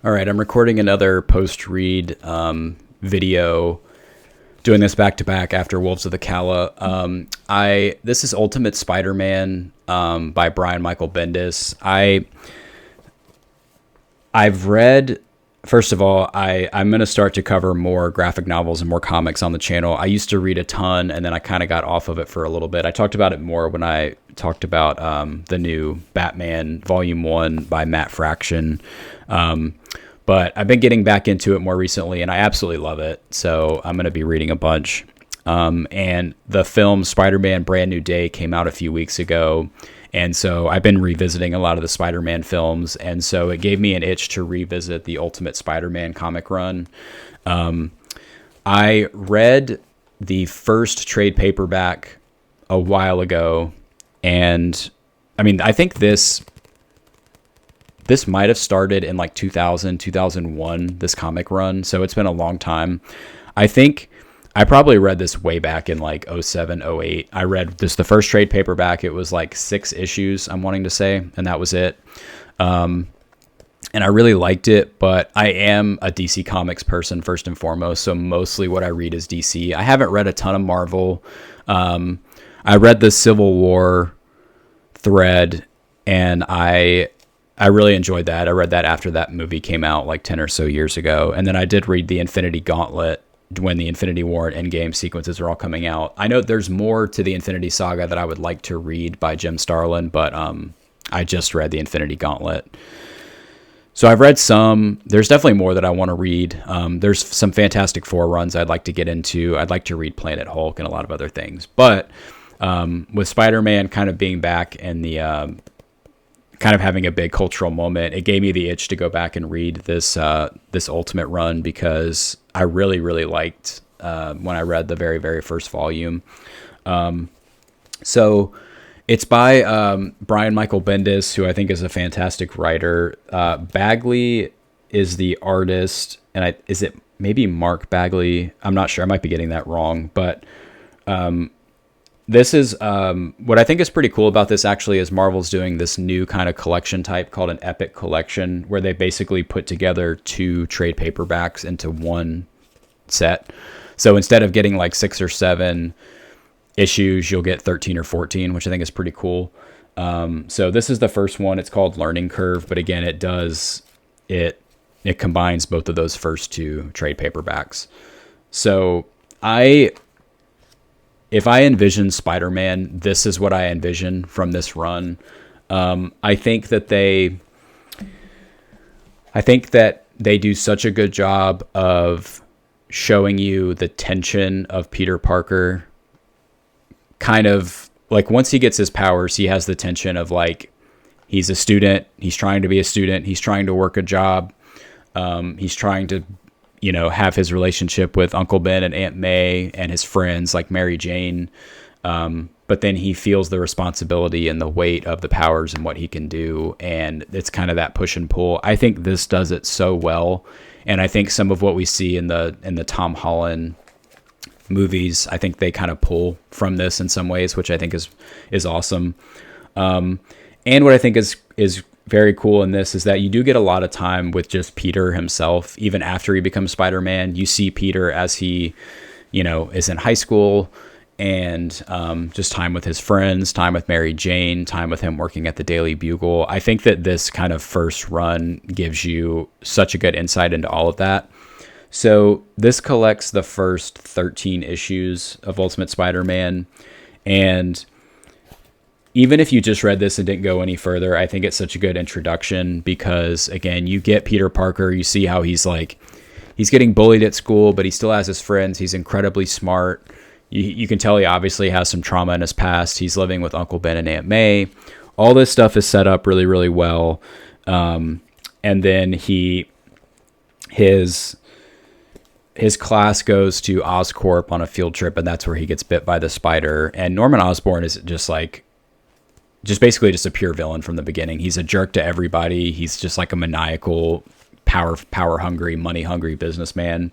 All right, I'm recording another post-read video, doing this back to back after Wolves of the Calla. I This is Ultimate Spider-Man by Bryan Michael Bendis. I've read. First of all, I'm going to start to cover more graphic novels and more comics on the channel. I used to read a ton, and then I kind of got off of it for a little bit. I talked about it more when I talked about the new Batman Volume 1 by Matt Fraction. But I've been getting back into it more recently, and I absolutely love it. So I'm going to be reading a bunch. And the film Spider-Man Brand New Day came out a few weeks ago. And so I've been revisiting a lot of the Spider-Man films. And so it gave me an itch to revisit the Ultimate Spider-Man comic run. I read the first trade paperback a while ago. And I mean, I think this might have started in like 2000, 2001, this comic run. So it's been a long time. I think I probably read this way back in like '07, '08. I read this, the first trade paperback. It was like 6 issues, I'm wanting to say, and that was it. And I really liked it, but I am a DC Comics person first and foremost. So mostly what I read is DC. I haven't read a ton of Marvel. I read the Civil War thread, and I really enjoyed that. I read that after that movie came out like 10 or so years ago. And then I did read the Infinity Gauntlet when the Infinity War and Endgame sequences are all coming out. I know there's more to the Infinity Saga that I would like to read by Jim Starlin, but I just read the Infinity Gauntlet. So I've read some. There's definitely more that I want to read. There's some Fantastic Four runs I'd like to get into. I'd like to read Planet Hulk and a lot of other things. But with Spider-Man kind of being back in the kind of having a big cultural moment, it gave me the itch to go back and read this Ultimate run, because I really, really liked when I read the very, very first volume. So it's by Bryan Michael Bendis, who I think is a fantastic writer. Bagley is the artist, and is it maybe Mark Bagley? I'm not sure. I might be getting that wrong, but this is what I think is pretty cool about this, actually, is Marvel's doing this new kind of collection type called an epic collection, where they basically put together 2 trade paperbacks into one set. So instead of getting like 6 or 7 issues, you'll get 13 or 14, which I think is pretty cool. So this is the first one. It's called Learning Curve, but again, it combines both of those first 2 trade paperbacks. So if I envision Spider-Man, this is what I envision from this run. I think that they do such a good job of showing you the tension of Peter Parker. Kind of like, once he gets his powers, he has the tension of like, he's a student, he's trying to be a student, he's trying to work a job, he's trying to have his relationship with Uncle Ben and Aunt May and his friends like Mary Jane. But then he feels the responsibility and the weight of the powers and what he can do. And it's kind of that push and pull. I think this does it so well. And I think some of what we see in the Tom Holland movies, I think they kind of pull from this in some ways, which I think is awesome. And what I think is very cool in this is that you do get a lot of time with just Peter himself. Even after he becomes Spider-Man, you see Peter as he, is in high school, and just time with his friends, time with Mary Jane, time with him working at the Daily Bugle. I think that this kind of first run gives you such a good insight into all of that. So this collects the first 13 issues of Ultimate Spider-Man, and even if you just read this and didn't go any further, I think it's such a good introduction, because again, you get Peter Parker, you see how he's getting bullied at school, but he still has his friends. He's incredibly smart. You can tell he obviously has some trauma in his past. He's living with Uncle Ben and Aunt May. All this stuff is set up really, really well. And then his class goes to Oscorp on a field trip, and that's where he gets bit by the spider. And Norman Osborn is just basically just a pure villain from the beginning. He's a jerk to everybody. He's just like a maniacal, power hungry, money hungry businessman.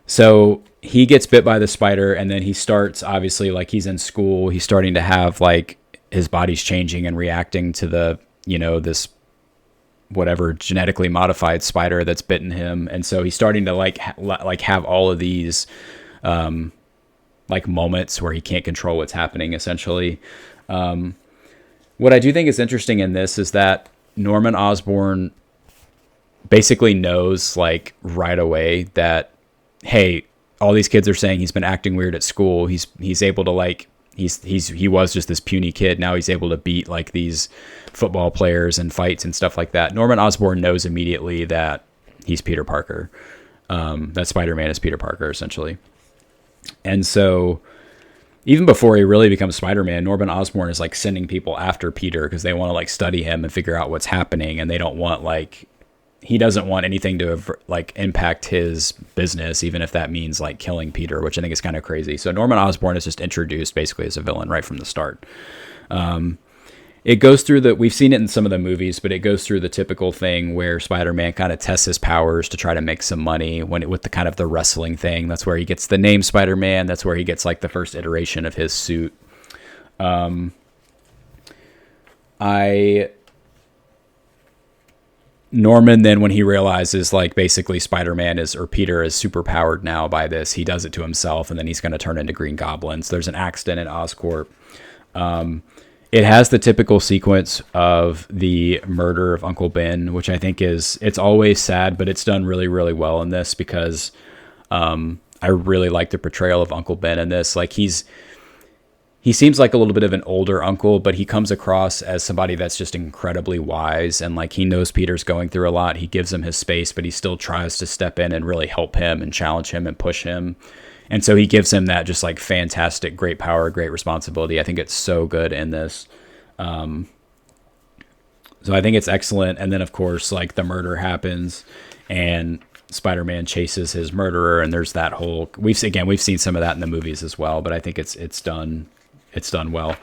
So he gets bit by the spider, and then he starts, obviously, like, he's in school. He's starting to have like his body's changing and reacting to the, this whatever genetically modified spider that's bitten him. And so he's starting to like have all of these like moments where he can't control what's happening, essentially. What I do think is interesting in this is that Norman Osborn basically knows like right away that, hey, all these kids are saying he's been acting weird at school. He's able to like, he was just this puny kid. Now he's able to beat like these football players and fights and stuff like that. Norman Osborn knows immediately that he's Peter Parker. That Spider-Man is Peter Parker, essentially. And so even before he really becomes Spider-Man, Norman Osborn is like sending people after Peter because they want to like study him and figure out what's happening. And they don't want like, he doesn't want anything to like impact his business, even if that means like killing Peter, which I think is kind of crazy. So Norman Osborn is just introduced basically as a villain right from the start. It goes through we've seen it in some of the movies, but it goes through the typical thing where Spider-Man kind of tests his powers to try to make some money with the kind of the wrestling thing. That's where he gets the name Spider-Man. That's where he gets like the first iteration of his suit. Norman, then when he realizes like basically Spider-Man or Peter is super powered now by this, he does it to himself, and then he's going to turn into Green Goblin. So there's an accident in Oscorp. It has the typical sequence of the murder of Uncle Ben, which I think it's always sad, but it's done really, really well in this because I really like the portrayal of Uncle Ben in this. Like he seems like a little bit of an older uncle, but he comes across as somebody that's just incredibly wise. And like, he knows Peter's going through a lot. He gives him his space, but he still tries to step in and really help him and challenge him and push him. And so he gives him that just like fantastic, great power, great responsibility. I think it's so good in this. So I think it's excellent. And then of course, like the murder happens and Spider-Man chases his murderer. And there's that whole, we've seen some of that in the movies as well, but I think it's done well.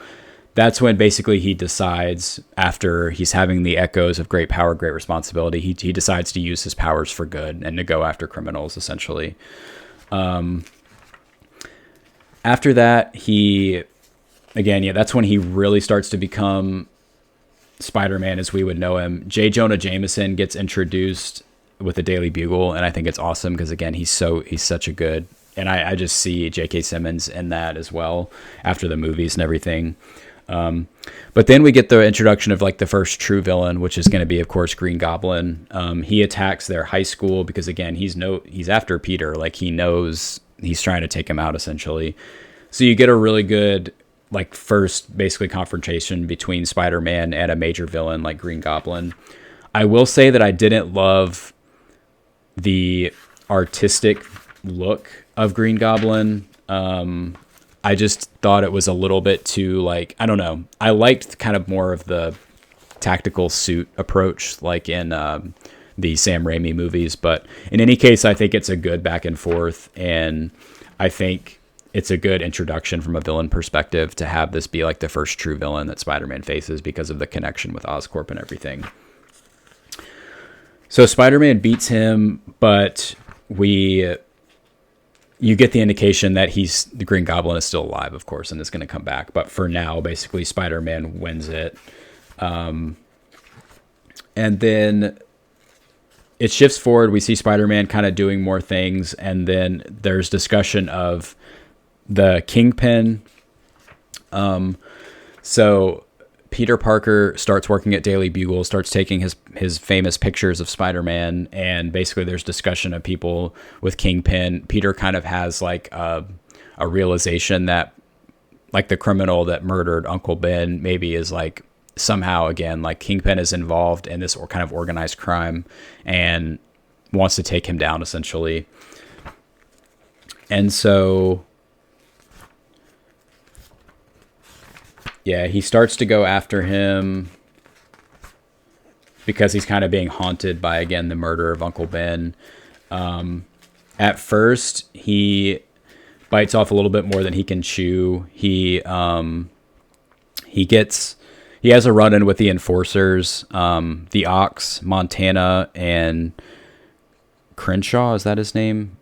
That's when basically he decides, after he's having the echoes of great power, great responsibility, he decides to use his powers for good and to go after criminals, essentially. After that, that's when he really starts to become Spider-Man as we would know him. J. Jonah Jameson gets introduced with the Daily Bugle, and I think it's awesome because, again, he's such a good, and I just see J.K. Simmons in that as well after the movies and everything. But then we get the introduction of like the first true villain, which is going to be, of course, Green Goblin. He attacks their high school because, again, he's after Peter. Like, he knows he's trying to take him out, essentially. So you get a really good, like, first basically confrontation between Spider-Man and a major villain like Green Goblin. I will say that I didn't love the artistic look of Green Goblin. I just thought it was a little bit too, like, I don't know. I liked kind of more of the tactical suit approach, like in the Sam Raimi movies. But in any case, I think it's a good back and forth. And I think it's a good introduction from a villain perspective to have this be like the first true villain that Spider-Man faces because of the connection with Oscorp and everything. So Spider-Man beats him, but you get the indication that the Green Goblin is still alive, of course, and is going to come back. But for now, basically, Spider-Man wins it. And then it shifts forward. We see Spider-Man kind of doing more things. And then there's discussion of the Kingpin. So Peter Parker starts working at Daily Bugle, starts taking his famous pictures of Spider-Man, and basically there's discussion of people with Kingpin. Peter kind of has like a realization that like the criminal that murdered Uncle Ben maybe is like somehow, again, like Kingpin is involved in this kind of organized crime and wants to take him down, essentially. And so yeah, he starts to go after him because he's kind of being haunted by, again, the murder of Uncle Ben. At first, he bites off a little bit more than he can chew. He has a run-in with the enforcers, the Ox, Montana, and Crenshaw. Is that his name?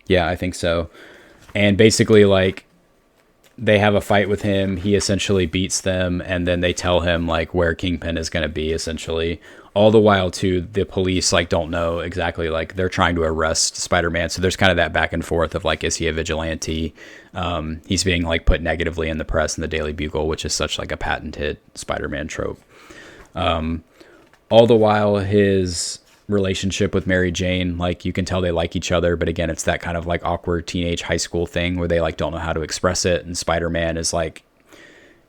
Yeah, I think so. And basically, like, they have a fight with him. He essentially beats them, and then they tell him like where Kingpin is going to be, essentially. All the while, too, the police like don't know exactly, like they're trying to arrest Spider-Man. So there's kind of that back and forth of like, is he a vigilante? He's being like put negatively in the press and the Daily Bugle, which is such like a patented Spider-Man trope. All the while, his relationship with Mary Jane, like you can tell they like each other, but again, it's that kind of like awkward teenage high school thing where they like don't know how to express it, and Spider-Man is like,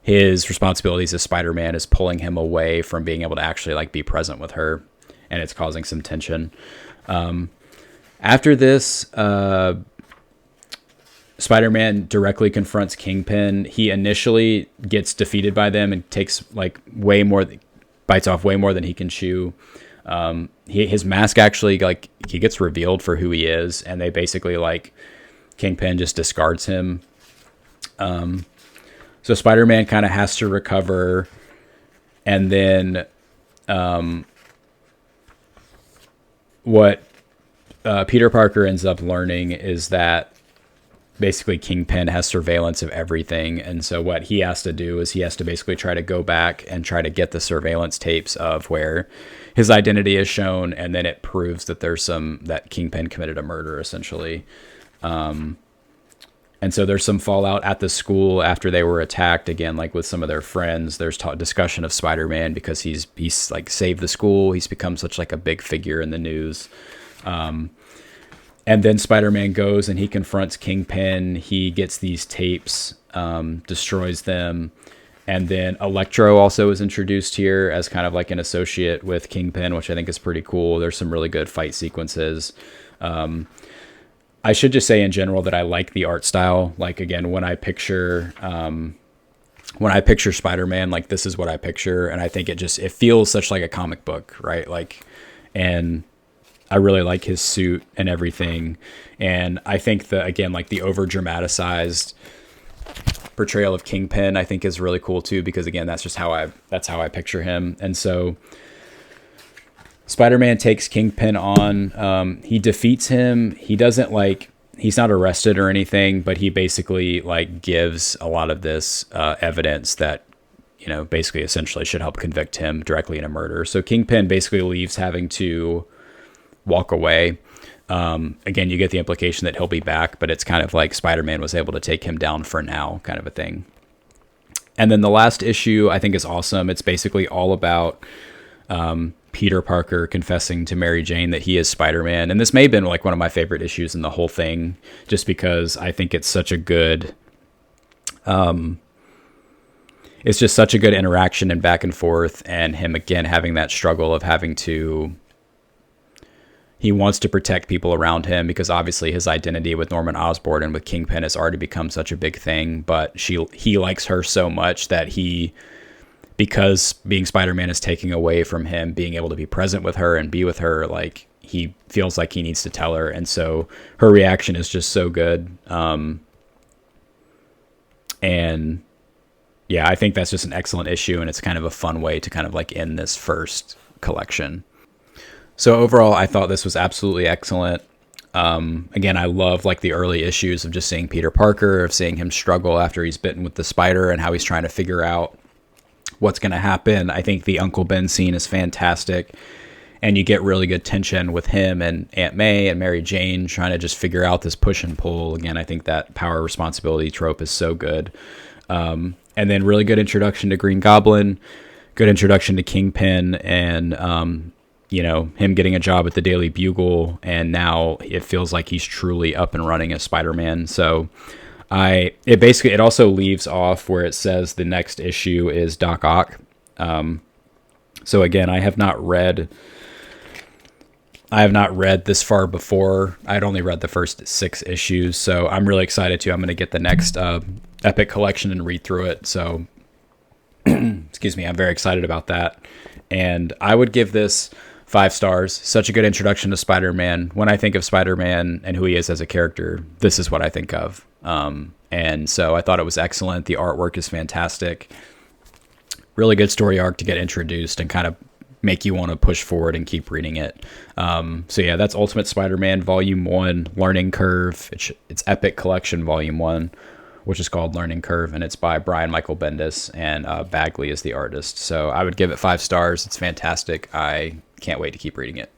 his responsibilities as Spider-Man is pulling him away from being able to actually like be present with her, and it's causing some tension. After this, Spider-Man directly confronts Kingpin. He initially gets defeated by them and takes like bites off way more than he can chew. His mask actually, like, he gets revealed for who he is, and they basically like Kingpin just discards him. So Spider-Man kind of has to recover, and then what Peter Parker ends up learning is that basically Kingpin has surveillance of everything, and so what he has to do is he has to basically try to go back and try to get the surveillance tapes of where his identity is shown, and then it proves that that Kingpin committed a murder, essentially. And so there's some fallout at the school after they were attacked, again, like with some of their friends. There's discussion of Spider-Man because he's like saved the school. He's become such like a big figure in the news. And then Spider-Man goes and he confronts Kingpin. He gets these tapes, destroys them. And then Electro also is introduced here as kind of like an associate with Kingpin, which I think is pretty cool. There's some really good fight sequences. I should just say in general that I like the art style. Like, again, when I picture Spider-Man, like this is what I picture. And I think it feels such like a comic book, right? Like, and I really like his suit and everything. And I think again, like the over dramatized portrayal of Kingpin, I think is really cool too, because again, that's how I picture him. And so Spider-Man takes Kingpin on. He defeats him. He's not arrested or anything, but he basically like gives a lot of this evidence that, basically essentially should help convict him directly in a murder. So Kingpin basically leaves having to walk away. Again, you get the implication that he'll be back, but it's kind of like Spider-Man was able to take him down for now, kind of a thing. And then the last issue I think is awesome. It's basically all about Peter Parker confessing to Mary Jane that he is Spider-Man. And this may have been like one of my favorite issues in the whole thing, just because I think it's such a good, it's just such a good interaction and back and forth. And him, again, having that struggle of he wants to protect people around him, because obviously his identity with Norman Osborn and with Kingpin has already become such a big thing, but he likes her so much that because being Spider-Man is taking away from him being able to be present with her and be with her, like he feels like he needs to tell her. And so her reaction is just so good. And yeah, I think that's just an excellent issue, and it's kind of a fun way to kind of like end this first collection. So overall, I thought this was absolutely excellent. Again, I love like the early issues of just seeing Peter Parker, of seeing him struggle after he's bitten with the spider and how he's trying to figure out what's going to happen. I think the Uncle Ben scene is fantastic, and you get really good tension with him and Aunt May and Mary Jane trying to just figure out this push and pull. Again, I think that power responsibility trope is so good. And then really good introduction to Green Goblin, good introduction to Kingpin, and him getting a job at the Daily Bugle, and now it feels like he's truly up and running as Spider-Man. So it also leaves off where it says the next issue is Doc Ock. So again, I have not read this far before. I'd only read the first 6 issues, so I'm really excited I'm going to get the next Epic collection and read through it. So excuse me, I'm very excited about that. And I would give this 5 stars. Such a good introduction to Spider-Man. When I think of Spider-Man and who he is as a character, this is what I think of. And so I thought it was excellent. The artwork is fantastic. Really good story arc to get introduced and kind of make you want to push forward and keep reading it. So yeah, that's Ultimate Spider-Man Volume 1, Learning Curve. It's Epic Collection Volume 1. which is called Learning Curve, and it's by Bryan Michael Bendis, and Bagley is the artist. So I would give it 5 stars. It's fantastic. I can't wait to keep reading it.